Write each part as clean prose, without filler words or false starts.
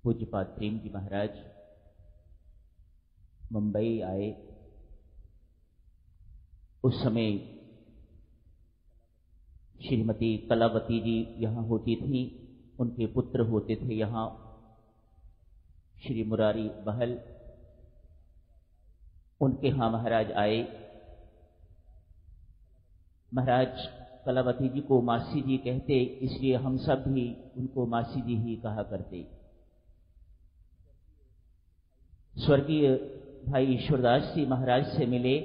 पूज्यपाद प्रेम जी महाराज मुंबई आए। उस समय श्रीमती कलावती जी यहाँ होती थी, उनके पुत्र होते थे यहाँ श्री मुरारी बहल, उनके यहाँ महाराज आए। महाराज कलावती जी को मासी जी कहते, इसलिए हम सब भी उनको मासी जी ही कहा करते। स्वर्गीय भाई ईश्वरदास जी महाराज से मिले।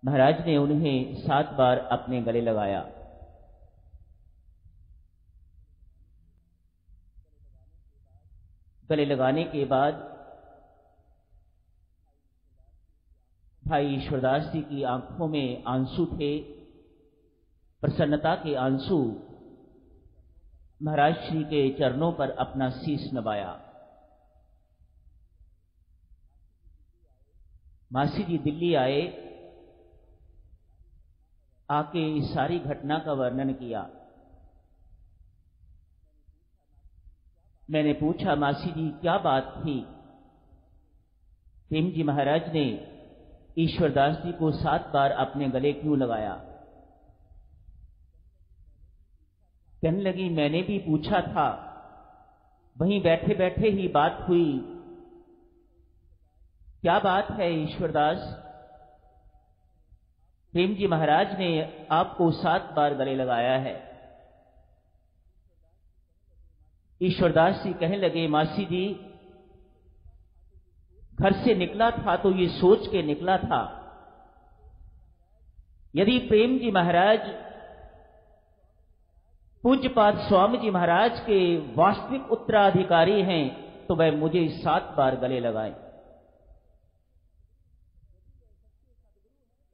महाराज ने उन्हें 7 बार अपने गले लगाया। गले लगाने के बाद भाई ईश्वरदास जी की आंखों में आंसू थे, प्रसन्नता के आंसू। महाराज श्री के चरणों पर अपना शीश नवाया। मासी जी दिल्ली आए, आके इस सारी घटना का वर्णन किया। मैंने पूछा, मासी जी क्या बात थी? प्रेम जी महाराज ने ईश्वरदास जी को 7 बार अपने गले क्यों लगाया? कहने लगी, मैंने भी पूछा था, वहीं बैठे बैठे ही बात हुई। क्या बात है ईश्वरदास? प्रेम जी महाराज ने आपको 7 बार गले लगाया है। ईश्वरदास जी कहने लगे, मासी जी घर से निकला था तो ये सोच के निकला था, यदि प्रेम जी महाराज पूज्यपाद स्वामी जी महाराज के वास्तविक उत्तराधिकारी हैं तो वह मुझे 7 बार गले लगाएं।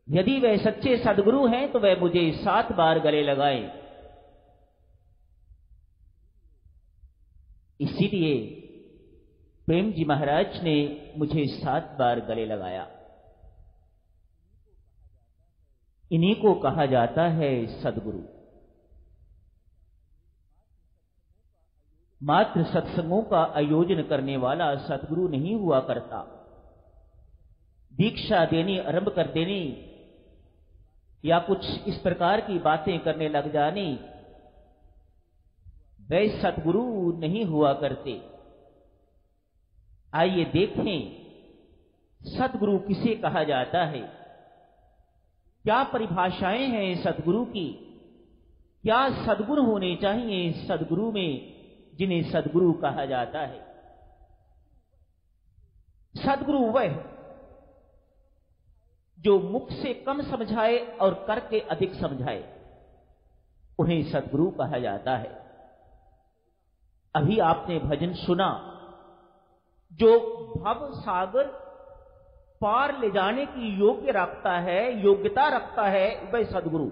यदि वह सच्चे सदगुरु हैं तो वह मुझे 7 बार गले लगाएं। इसीलिए प्रेम जी महाराज ने मुझे 7 बार गले लगाया। इन्हीं को कहा जाता है सदगुरु। मात्र सत्संगों का आयोजन करने वाला सदगुरु नहीं हुआ करता। दीक्षा देनी आरंभ कर देनी या कुछ इस प्रकार की बातें करने लग जानी, वे सदगुरु नहीं हुआ करते। आइए देखें सदगुरु किसे कहा जाता है, क्या परिभाषाएं हैं सदगुरु की, क्या सदगुण होने चाहिए सदगुरु में जिन्हें सदगुरु कहा जाता है। सदगुरु वह जो मुख से कम समझाए और करके अधिक समझाए, उन्हें सदगुरु कहा जाता है। अभी आपने भजन सुना, जो भव सागर पार ले जाने की योग्य रखता है, योग्यता रखता है, वह सदगुरु।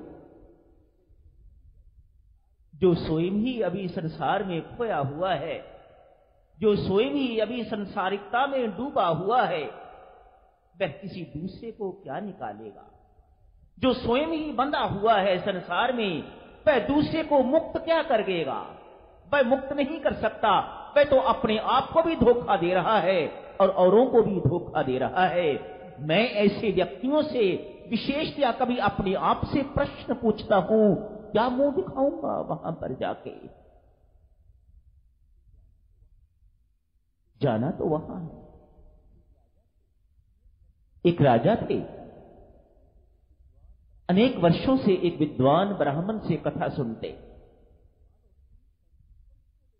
जो स्वयं ही अभी संसार में खोया हुआ है, जो स्वयं ही अभी संसारिकता में डूबा हुआ है, वह किसी दूसरे को क्या निकालेगा? जो स्वयं ही बंधा हुआ है संसार में, वह दूसरे को मुक्त क्या करेगा? वह मुक्त नहीं कर सकता। वह तो अपने आप को भी धोखा दे रहा है और औरों को भी धोखा दे रहा है। मैं ऐसे व्यक्तियों से विशेष या कभी अपने आप से प्रश्न पूछता हूं, क्या मुंह दिखाऊंगा वहां पर जाके? जाना तो वहां है। एक राजा थे, अनेक वर्षों से एक विद्वान ब्राह्मण से कथा सुनते।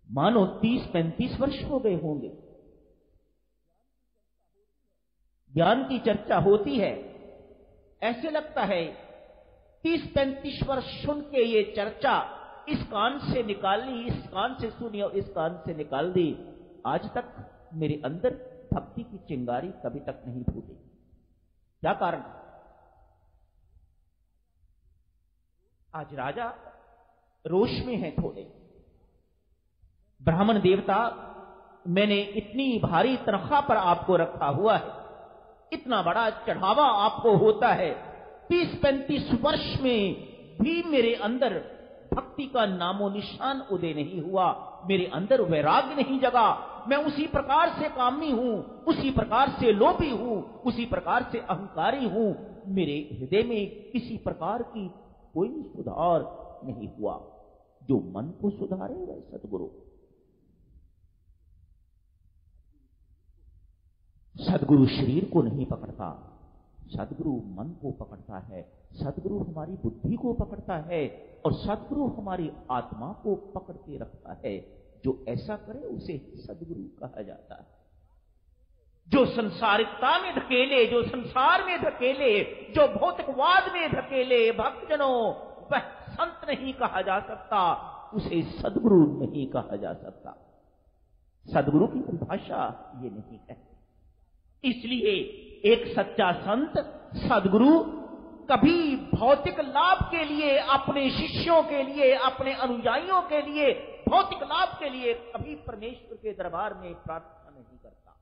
मानो 30-35 वर्ष हो गए होंगे। ज्ञान की चर्चा होती है, ऐसे लगता है 30-35 वर्ष सुन के ये चर्चा इस कान से निकाल ली, इस कान से सुनी और इस कान से निकाल दी, आज तक मेरे अंदर भक्ति की चिंगारी कभी तक नहीं फूटी। क्या कारण? आज राजा रोष में है थोड़े। ब्राह्मण देवता, मैंने इतनी भारी तनख्वाह पर आपको रखा हुआ है, इतना बड़ा चढ़ावा आपको होता है, 30-35 वर्ष में भी मेरे अंदर भक्ति का नामो निशान उदय नहीं हुआ, मेरे अंदर वैराग्य नहीं जगा। मैं उसी प्रकार से कामी हूं, उसी प्रकार से लोभी हूं, उसी प्रकार से अहंकारी हूं। मेरे हृदय में किसी प्रकार की कोई सुधार नहीं हुआ। जो मन को सुधारे वह सद्गुरु। सद्गुरु शरीर को नहीं पकड़ता, सद्गुरु मन को पकड़ता है, सद्गुरु हमारी बुद्धि को पकड़ता है और सद्गुरु हमारी आत्मा को पकड़ के रखता है। जो ऐसा करे उसे सद्गुरु कहा जाता है। जो संसारिकता में धकेले, जो संसार में धकेले, जो भौतिकवाद में धकेले भक्तजनों, वह संत नहीं कहा जा सकता, उसे सद्गुरु नहीं कहा जा सकता। सद्गुरु की परिभाषा ये नहीं है। इसलिए एक सच्चा संत सद्गुरु कभी भौतिक लाभ के लिए, अपने शिष्यों के लिए, अपने अनुयायियों के लिए, भौतिक लाभ के लिए कभी परमेश्वर के दरबार में प्रार्थना नहीं करता।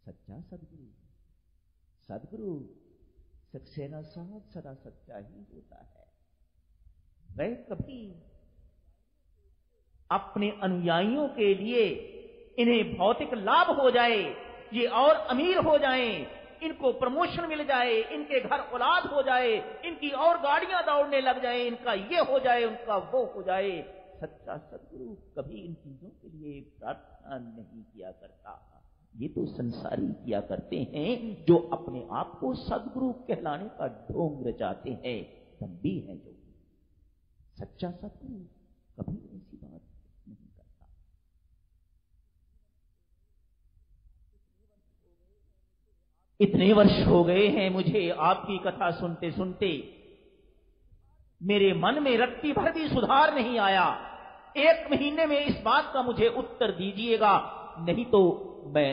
सच्चा सद्गुरु, सद्गुरु सक्सेना साहब सदा सच्चा ही होता है। वह कभी अपने अनुयायियों के लिए इन्हें भौतिक लाभ हो जाए, ये और अमीर हो जाएं, इनको प्रमोशन मिल जाए, इनके घर औलाद हो जाए, इनकी और गाड़ियां दौड़ने लग जाए, इनका ये हो जाए, उनका वो हो जाए। सच्चा सद्गुरु कभी इन चीजों के लिए प्रार्थना नहीं किया करता। ये तो संसारी किया करते हैं, जो अपने आप को सद्गुरु कहलाने का ढोंग रचाते हैं, दंभी हैं जो। सच्चा सद्गुरु कभी ऐसी बात नहीं करता। इतने वर्ष हो गए हैं मुझे आपकी कथा सुनते सुनते, मेरे मन में रत्ती भर भी सुधार नहीं आया। 1 महीने में इस बात का मुझे उत्तर दीजिएगा, नहीं तो मैं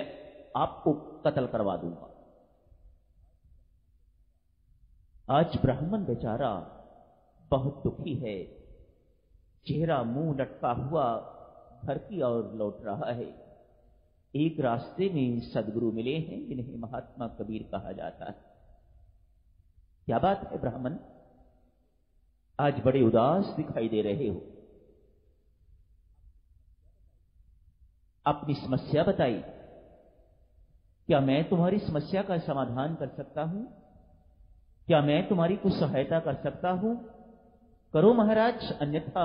आपको कत्ल करवा दूंगा। आज ब्राह्मण बेचारा बहुत दुखी है, चेहरा मुंह लटका हुआ घर की ओर लौट रहा है। एक रास्ते में सद्गुरु मिले हैं जिन्हें महात्मा कबीर कहा जाता है। क्या बात है ब्राह्मण, आज बड़े उदास दिखाई दे रहे हो। अपनी समस्या बताई। क्या मैं तुम्हारी समस्या का समाधान कर सकता हूं? क्या मैं तुम्हारी कुछ सहायता कर सकता हूं? करो महाराज, अन्यथा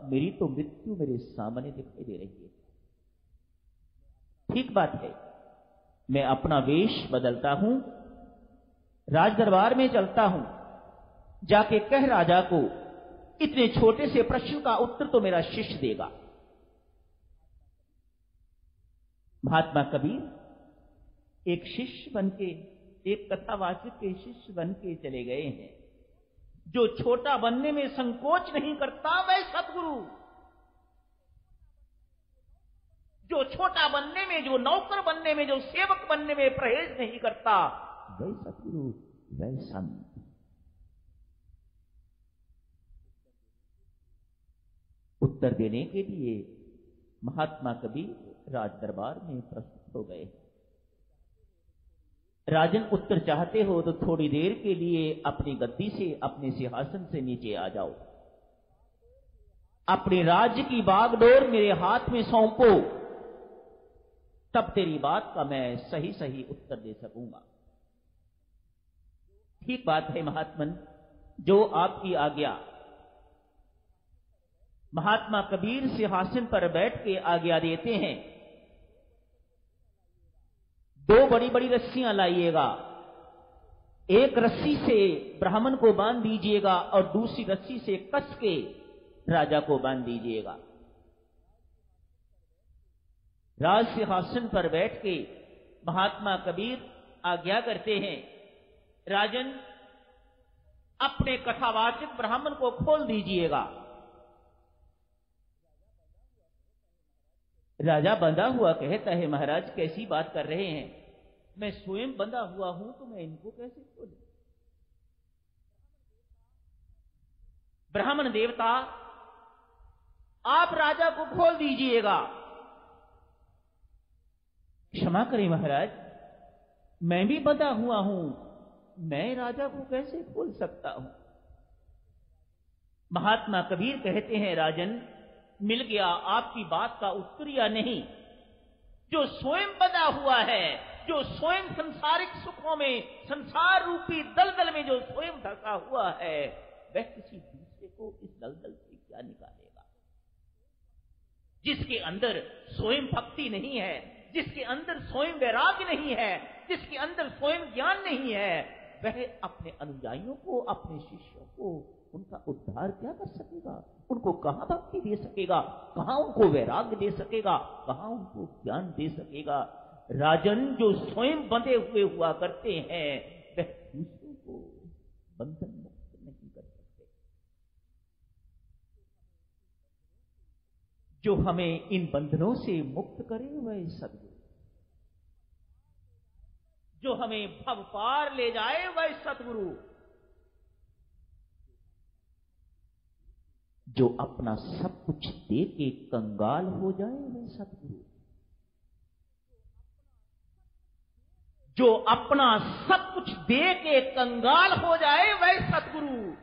मेरी तो मृत्यु मेरे सामने दिखाई दे रही है। ठीक बात है, मैं अपना वेश बदलता हूं, राज दरबार में चलता हूं, जाके कह राजा को इतने छोटे से प्रश्न का उत्तर तो मेरा शिष्य देगा। महात्मा कबीर एक शिष्य बनके, एक कथावाचक के शिष्य बनके चले गए हैं। जो छोटा बनने में संकोच नहीं करता वह सद्गुरु, जो छोटा बनने में, जो नौकर बनने में, जो सेवक बनने में परहेज नहीं करता वह सद्गुरु, वह संत। उत्तर देने के लिए महात्मा कबीर राज दरबार में प्रस्तुत हो गए। राजन, उत्तर चाहते हो तो थोड़ी देर के लिए अपनी गद्दी से, अपने सिंहासन से नीचे आ जाओ। अपने राज्य की बागडोर मेरे हाथ में सौंपो, तब तेरी बात का मैं सही सही उत्तर दे सकूंगा। ठीक बात है महात्मन, जो आपकी आज्ञा। महात्मा कबीर सिंहासन पर बैठ के आज्ञा देते हैं। 2 बड़ी बड़ी रस्सियां लाइएगा, एक रस्सी से ब्राह्मण को बांध दीजिएगा और दूसरी रस्सी से कस के राजा को बांध दीजिएगा। राज सिंहासन पर बैठ के महात्मा कबीर आज्ञा करते हैं, राजन अपने कथावाचक ब्राह्मण को खोल दीजिएगा। राजा बंधा हुआ कहता है, महाराज कैसी बात कर रहे हैं, मैं स्वयं बंधा हुआ हूं तो मैं इनको कैसे खोलूं? ब्राह्मण देवता आप राजा को खोल दीजिएगा। क्षमा करें महाराज, मैं भी बंधा हुआ हूं, मैं राजा को कैसे खोल सकता हूं? महात्मा कबीर कहते हैं, राजन, मिल गया आपकी बात का उत्तर या नहीं? जो स्वयं बंधा हुआ है, जो स्वयं संसारिक सुखों में, संसार रूपी दलदल में जो स्वयं धंसा हुआ है, वह किसी दूसरे को इस दलदल से क्या निकालेगा? जिसके अंदर स्वयं भक्ति नहीं है, जिसके अंदर स्वयं वैराग्य नहीं है, जिसके अंदर स्वयं ज्ञान नहीं है, वह अपने अनुयायियों को, अपने शिष्यों को उनका उद्धार क्या कर सकेगा? उनको कहां भक्ति दे सकेगा? कहां उनको वैराग्य दे सकेगा? कहां उनको ज्ञान दे सकेगा? राजन, जो स्वयं बंधे हुए हुआ करते हैं, वह दूसरों को बंधन मुक्त नहीं कर सकते। जो हमें इन बंधनों से मुक्त करे वह सद्गुरु, जो हमें भव पार ले जाए वह सद्गुरु, जो अपना सब कुछ दे के कंगाल हो जाए वह सद्गुरु, जो अपना सब कुछ दे के कंगाल हो जाए वह सद्गुरु।